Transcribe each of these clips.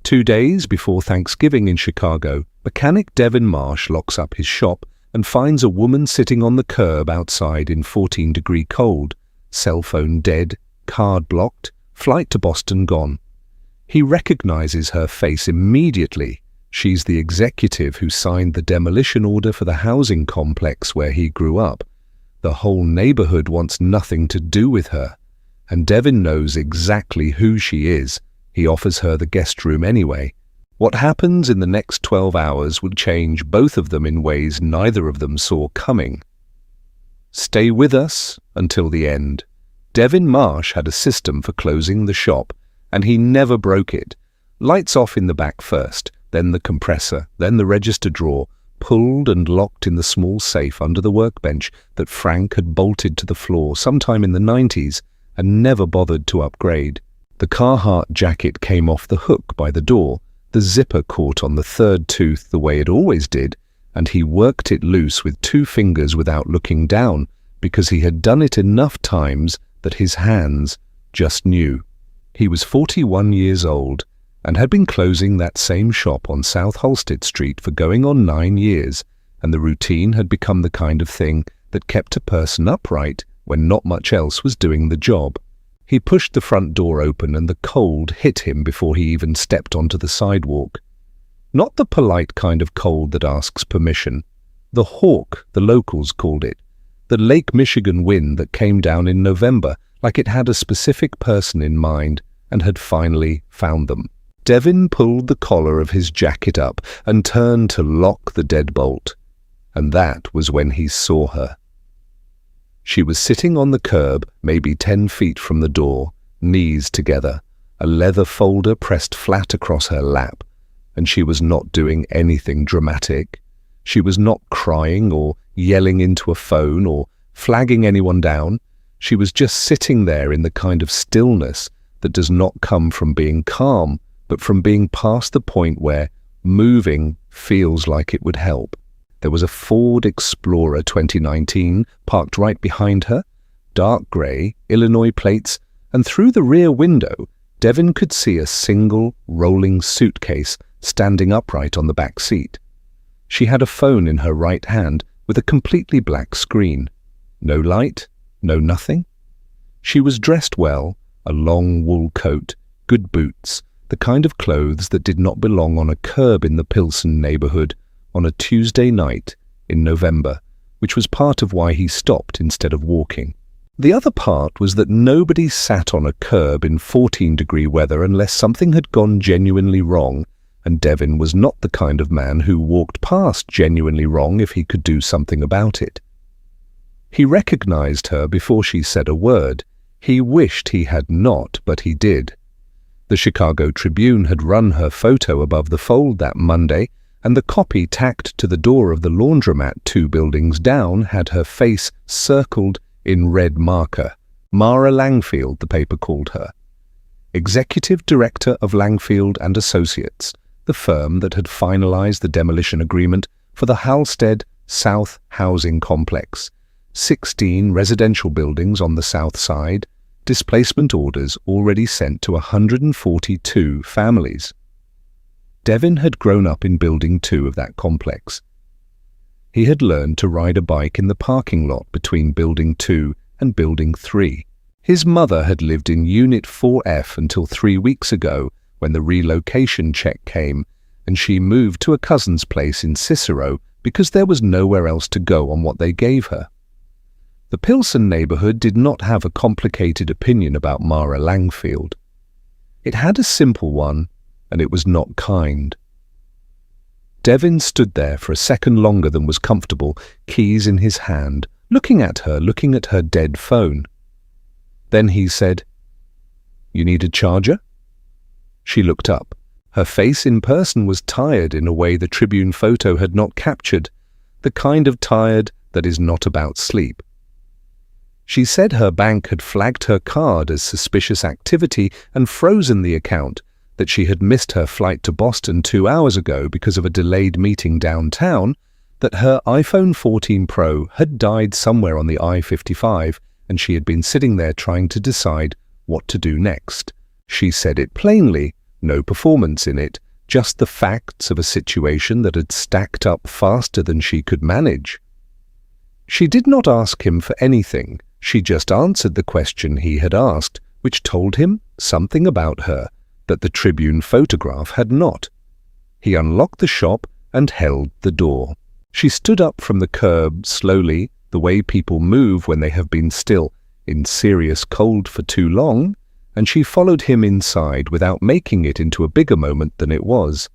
2 days before Thanksgiving in Chicago, mechanic Devin Marsh locks up his shop and finds a woman sitting on the curb outside in 14-degree cold, cell phone dead, card blocked, flight to Boston gone. He recognizes her face immediately. She's the executive who signed the demolition order for the housing complex where he grew up. The whole neighborhood wants nothing to do with her, and Devin knows exactly who she is. He offers her the guest room anyway. What happens in the next 12 hours will change both of them in ways neither of them saw coming. Stay with us until the end. Devin Marsh had a system for closing the shop, and he never broke it. Lights off in the back first, then the compressor, then the register drawer, pulled and locked in the small safe under the workbench that Frank had bolted to the floor sometime in the 90s and never bothered to upgrade. The Carhartt jacket came off the hook by the door. The zipper caught on the third tooth the way it always did, and he worked it loose with 2 fingers without looking down, because he had done it enough times that his hands just knew. He was 41 years old and had been closing that same shop on South Halsted Street for going on 9 years, and the routine had become the kind of thing that kept a person upright when not much else was doing the job. He pushed the front door open and the cold hit him before he even stepped onto the sidewalk. Not the polite kind of cold that asks permission. The hawk, the locals called it. The Lake Michigan wind that came down in November like it had a specific person in mind and had finally found them. Devin pulled the collar of his jacket up and turned to lock the deadbolt. And that was when he saw her. She was sitting on the curb, maybe 10 feet from the door, knees together, a leather folder pressed flat across her lap, and she was not doing anything dramatic. She was not crying or yelling into a phone or flagging anyone down. She was just sitting there in the kind of stillness that does not come from being calm, but from being past the point where moving feels like it would help. There was a Ford Explorer 2019 parked right behind her, dark grey, Illinois plates, and through the rear window, Devin could see a single, rolling suitcase standing upright on the back seat. She had a phone in her right hand with a completely black screen. No light, no nothing. She was dressed well, a long wool coat, good boots, the kind of clothes that did not belong on a curb in the Pilsen neighborhood on a Tuesday night in November, which was part of why he stopped instead of walking. The other part was that nobody sat on a curb in 14-degree weather unless something had gone genuinely wrong, and Devin was not the kind of man who walked past genuinely wrong if he could do something about it. He recognized her before she said a word. He wished he had not, but he did. The Chicago Tribune had run her photo above the fold that Monday, and the copy tacked to the door of the laundromat 2 buildings down had her face circled in red marker. Mara Langfield, the paper called her. Executive Director of Langfield and Associates, the firm that had finalized the demolition agreement for the Halsted South Housing Complex. 16 residential buildings on the south side, displacement orders already sent to 142 families. Devin had grown up in Building 2 of that complex. He had learned to ride a bike in the parking lot between Building 2 and Building 3. His mother had lived in Unit 4F until 3 weeks ago when the relocation check came, and she moved to a cousin's place in Cicero because there was nowhere else to go on what they gave her. The Pilsen neighborhood did not have a complicated opinion about Mara Langfield. It had a simple one, and it was not kind. Devin stood there for a second longer than was comfortable, keys in his hand, looking at her dead phone. Then he said, "You need a charger?" She looked up. Her face in person was tired in a way the Tribune photo had not captured, the kind of tired that is not about sleep. She said her bank had flagged her card as suspicious activity and frozen the account, that she had missed her flight to Boston 2 hours ago because of a delayed meeting downtown, that her iPhone 14 Pro had died somewhere on the I-55 and she had been sitting there trying to decide what to do next. She said it plainly, no performance in it, just the facts of a situation that had stacked up faster than she could manage. She did not ask him for anything, she just answered the question he had asked, which told him something about her that the Tribune photograph had not. He unlocked the shop and held the door. She stood up from the curb slowly, the way people move when they have been still in serious cold for too long, and she followed him inside without making it into a bigger moment than it was.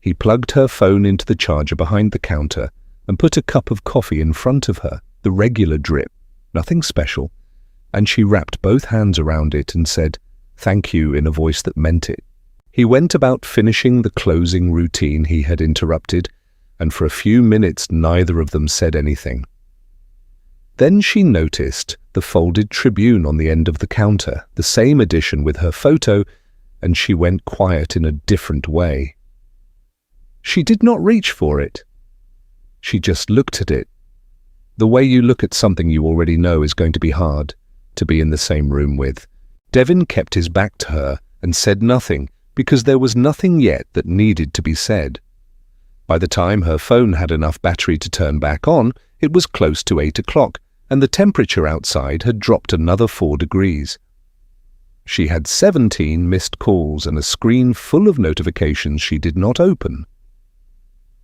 He plugged her phone into the charger behind the counter and put a cup of coffee in front of her, the regular drip, nothing special, and she wrapped both hands around it and said, "Thank you," in a voice that meant it. He went about finishing the closing routine he had interrupted, and for a few minutes neither of them said anything. Then she noticed the folded Tribune on the end of the counter, the same edition with her photo, and she went quiet in a different way. She did not reach for it. She just looked at it. The way you look at something you already know is going to be hard to be in the same room with. Devin kept his back to her and said nothing, because there was nothing yet that needed to be said. By the time her phone had enough battery to turn back on, it was close to 8 o'clock, and the temperature outside had dropped another 4 degrees. She had 17 missed calls and a screen full of notifications she did not open.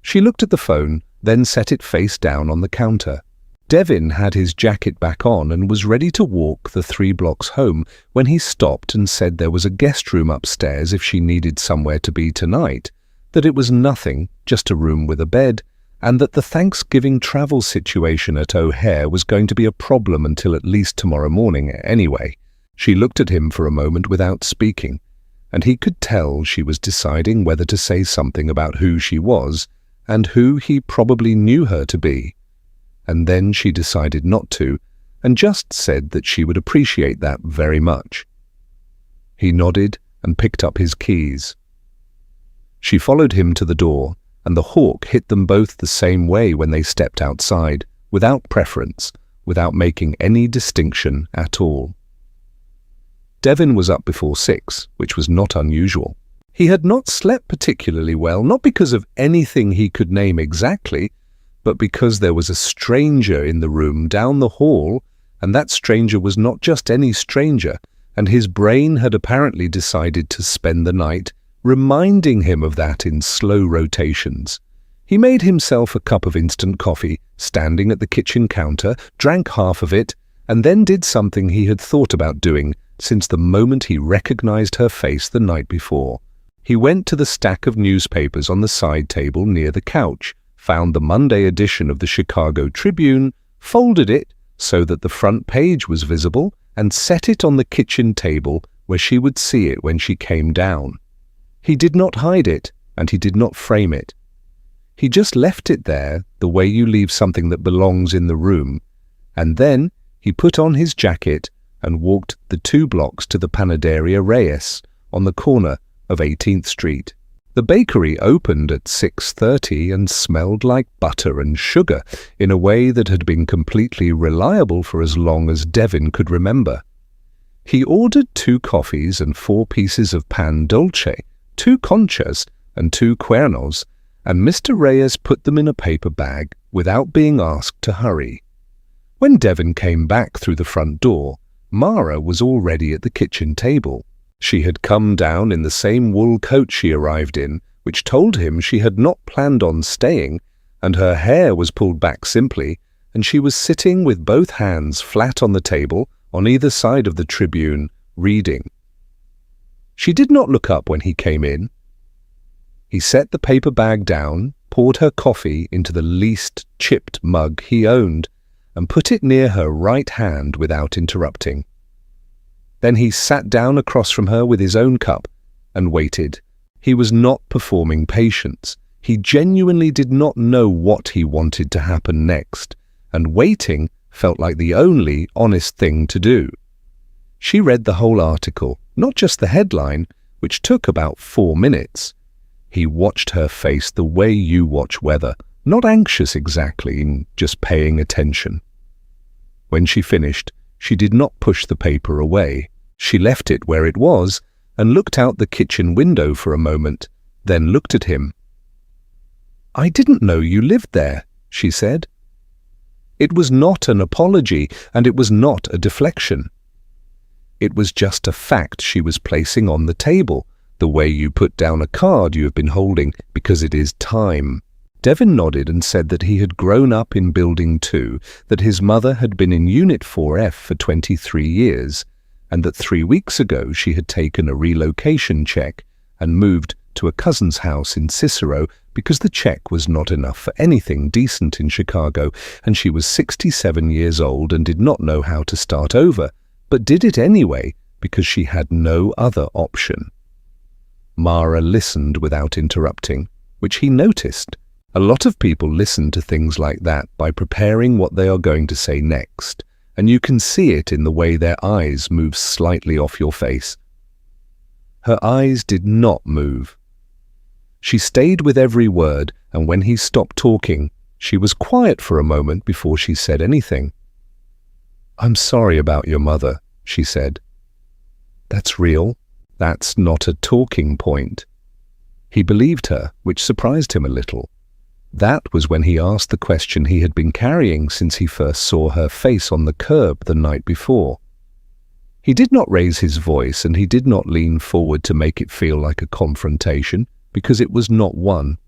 She looked at the phone, then set it face down on the counter. Devin had his jacket back on and was ready to walk the 3 blocks home when he stopped and said there was a guest room upstairs if she needed somewhere to be tonight, that it was nothing, just a room with a bed, and that the Thanksgiving travel situation at O'Hare was going to be a problem until at least tomorrow morning anyway. She looked at him for a moment without speaking, and he could tell she was deciding whether to say something about who she was and who he probably knew her to be. And then she decided not to, and just said that she would appreciate that very much. He nodded and picked up his keys. She followed him to the door, and the hawk hit them both the same way when they stepped outside, without preference, without making any distinction at all. Devin was up before 6, which was not unusual. He had not slept particularly well, not because of anything he could name exactly, but because there was a stranger in the room down the hall, and that stranger was not just any stranger, and his brain had apparently decided to spend the night reminding him of that in slow rotations. He made himself a cup of instant coffee, standing at the kitchen counter, drank half of it, and then did something he had thought about doing since the moment he recognized her face the night before. He went to the stack of newspapers on the side table near the couch, found the Monday edition of the Chicago Tribune, folded it so that the front page was visible, and set it on the kitchen table where she would see it when she came down. He did not hide it, and he did not frame it. He just left it there the way you leave something that belongs in the room, and then he put on his jacket and walked the 2 blocks to the Panaderia Reyes on the corner of 18th Street. The bakery opened at 6:30 and smelled like butter and sugar in a way that had been completely reliable for as long as Devin could remember. He ordered 2 coffees and 4 pieces of pan dulce, 2 conchas and 2 cuernos, and Mr. Reyes put them in a paper bag without being asked to hurry. When Devin came back through the front door, Mara was already at the kitchen table. She had come down in the same wool coat she arrived in, which told him she had not planned on staying, and her hair was pulled back simply, and she was sitting with both hands flat on the table on either side of the Tribune, reading. She did not look up when he came in. He set the paper bag down, poured her coffee into the least chipped mug he owned, and put it near her right hand without interrupting. Then he sat down across from her with his own cup and waited. He was not performing patience. He genuinely did not know what he wanted to happen next, and waiting felt like the only honest thing to do. She read the whole article, not just the headline, which took about 4 minutes. He watched her face the way you watch weather, not anxious exactly, just paying attention. When she finished, she did not push the paper away. She left it where it was and looked out the kitchen window for a moment, then looked at him. "I didn't know you lived there," she said. It was not an apology, and it was not a deflection. It was just a fact she was placing on the table, the way you put down a card you have been holding because it is time. Devin nodded and said that he had grown up in Building 2, that his mother had been in Unit 4F for 23 years, and that 3 weeks ago she had taken a relocation check and moved to a cousin's house in Cicero because the check was not enough for anything decent in Chicago, and she was 67 years old and did not know how to start over, but did it anyway because she had no other option. Mara listened without interrupting, which he noticed. A lot of people listen to things like that by preparing what they are going to say next, and you can see it in the way their eyes move slightly off your face. Her eyes did not move. She stayed with every word, and when he stopped talking, she was quiet for a moment before she said anything. "I'm sorry about your mother," she said. "That's real. That's not a talking point." He believed her, which surprised him a little. That was when he asked the question he had been carrying since he first saw her face on the curb the night before. He did not raise his voice, and he did not lean forward to make it feel like a confrontation, because it was not one.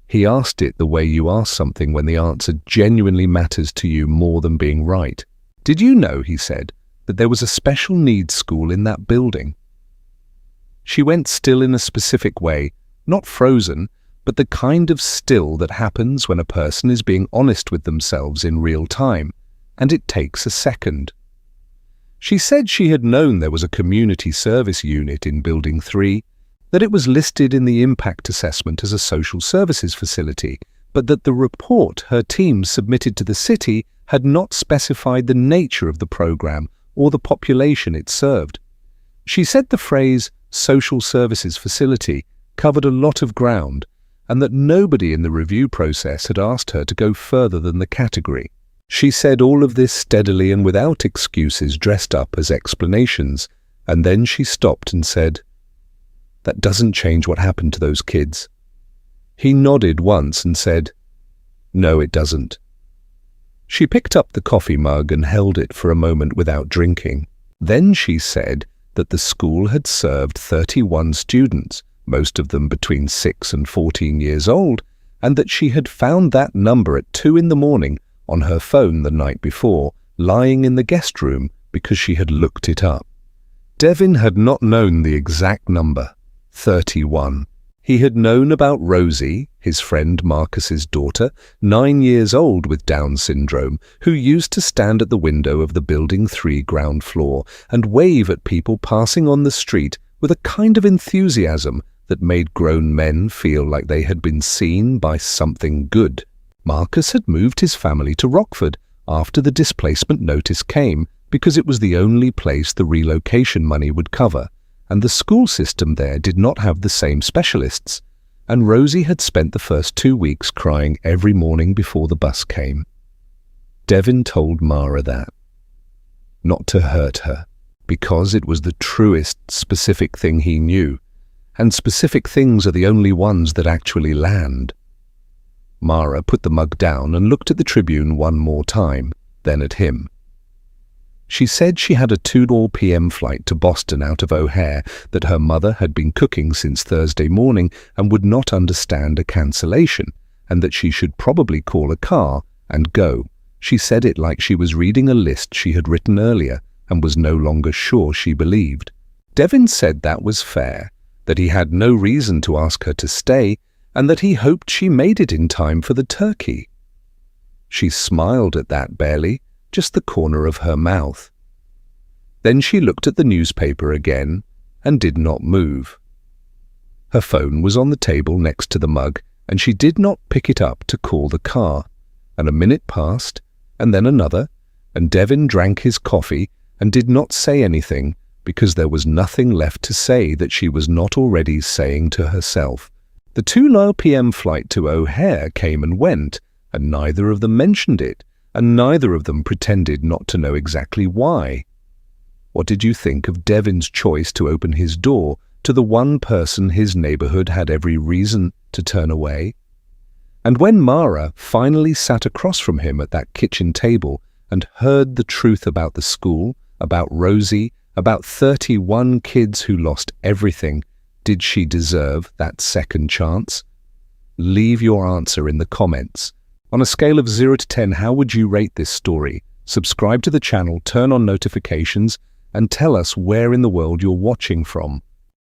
He asked it the way you ask something when the answer genuinely matters to you more than being right. "Did you know," he said, "that there was a special needs school in that building?" She went still in a specific way, not frozen, but the kind of still that happens when a person is being honest with themselves in real time, and it takes a second. She said she had known there was a community service unit in Building 3, that it was listed in the impact assessment as a social services facility, but that the report her team submitted to the city had not specified the nature of the program or the population it served. She said the phrase social services facility covered a lot of ground, and that nobody in the review process had asked her to go further than the category. She said all of this steadily and without excuses dressed up as explanations, and then she stopped and said, "That doesn't change what happened to those kids." He nodded once and said, "No, it doesn't." She picked up the coffee mug and held it for a moment without drinking. Then she said that the school had served 31 students, most of them between 6 and 14 years old, and that she had found that number at 2 in the morning on her phone the night before, lying in the guest room because she had looked it up. Devin had not known the exact number, 31. He had known about Rosie, his friend Marcus's daughter, 9 years old with Down syndrome, who used to stand at the window of the Building 3 ground floor and wave at people passing on the street with a kind of enthusiasm that made grown men feel like they had been seen by something good. Marcus had moved his family to Rockford after the displacement notice came because it was the only place the relocation money would cover, and the school system there did not have the same specialists, and Rosie had spent the first 2 weeks crying every morning before the bus came. Devin told Mara that. Not to hurt her, because it was the truest specific thing he knew, and specific things are the only ones that actually land. Mara put the mug down and looked at the Tribune one more time, then at him. She said she had a 2 p.m. flight to Boston out of O'Hare, that her mother had been cooking since Thursday morning and would not understand a cancellation, and that she should probably call a car and go. She said it like she was reading a list she had written earlier and was no longer sure she believed. Devin said that was fair, that he had no reason to ask her to stay, and that he hoped she made it in time for the turkey. She smiled at that barely, just the corner of her mouth. Then she looked at the newspaper again and did not move. Her phone was on the table next to the mug, and she did not pick it up to call the car. And a minute passed, and then another, and Devin drank his coffee and did not say anything because there was nothing left to say that she was not already saying to herself. The 2 p.m. flight to O'Hare came and went, and neither of them mentioned it, and neither of them pretended not to know exactly why. What did you think of Devin's choice to open his door to the one person his neighborhood had every reason to turn away? And when Mara finally sat across from him at that kitchen table and heard the truth about the school, about Rosie, about 31 kids who lost everything, did she deserve that second chance? Leave your answer in the comments. On a scale of 0 to 10, how would you rate this story? Subscribe to the channel, turn on notifications, and tell us where in the world you're watching from.